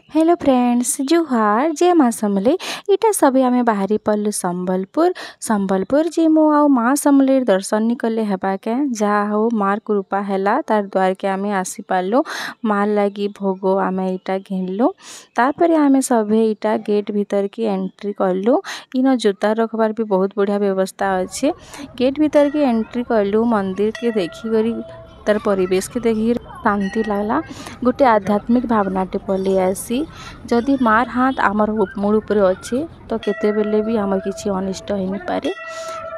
Hello friends जुहार जय माँ समले इटा सभी आमे बाहरी पल्लू संबलपुर जी मो आउ माँ समलेर दर्शन नि कले हेबा के जहा हो मार कृपा हैला तार द्वार के आमे आसी पारलु मार लगी भोगो आमे इटा घिनलु तापरे आमे सभे इटा गेट भीतर की एंट्री करलु इन जूता रखबार भी बहुत बढ़िया व्यवस्था अच्छे गेट भीतर की एंट्री करलु मंदिर के देखी करी तार परिवेश के देखी शांति लागला गोटे आध्यात्मिक भावनाटे पलि आसी जदि मार हाथ आमर मूड उपरे अच्छे तो केते बेले भी आमर किसी अनिष्ट होनी पारे।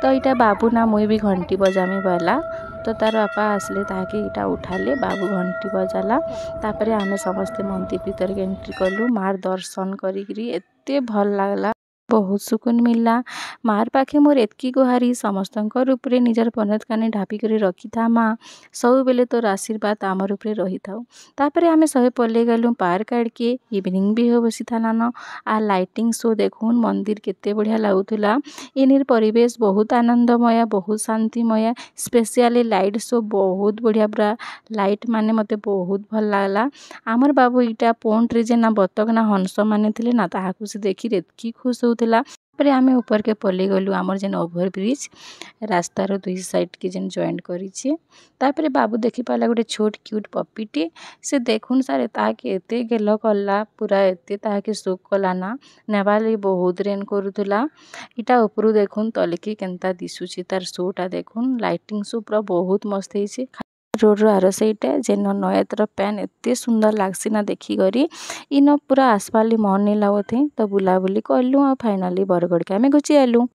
तो इटा बाबू ना मुई भी घंटी बजामी बाला तो तार बापा आसले ताके इटा उठाले बाबू घंटी बजाला तापरे आमे समस्ते मंदिर भीतर के एंट्री कलु मार दर्शन करी एते भल लागला बहुत सुकून मिलला मार पाखे मोर एतकी गुहारी समस्तंकर उपरे निजर पनत काने ढापी करे रखी था माँ सब बेले तोर आशीर्वाद आमर उपरे रही थाउ। तापरे आमे सहे पले गलु पार्क आड़ के इवनिंग भी हो बसी था नान आ लाइटिंग शो देखुन मंदिर केते बढ़िया लागुथुला इनिर परिवेश बहुत आनंदमय बहुत शांतिमय स्पेशली लाइट शो बहुत बढ़िया पूरा लाइट माने मते बहुत भल लागला आमर बाबू इटा पोंट रे जे ना बतक ना हंस माने थिले ना ताहाकु से देखि एतकी खुश होउथुला। तापरे आमे ऊपर के पले गलु आमर जेन ओभर ब्रिज रास्तार दुई साइड के जेन जॉइंट करिछे तापरे बाबू देखि पाला गोटे छोट क्यूट पप्पीटे से देखुन सारे ताके एते गेल कला पूरा एते ताके शोक कला ना नेबाले बहुत रेन करूथुला इटा उपरु देखुन तलके केनता दिसुची तार शोटा देखुन लाइटिंग शो पूरा बहुत मस्त हेछे रोड रो आरो साइड जेन नयतर पैन एते सुंदर लागसी ना देखी करी इन पूरा आसपाली मन नहीं लागोथे तो बुलाबुली करलु और फाइनली बरगढ़ के आमे गुची आलु।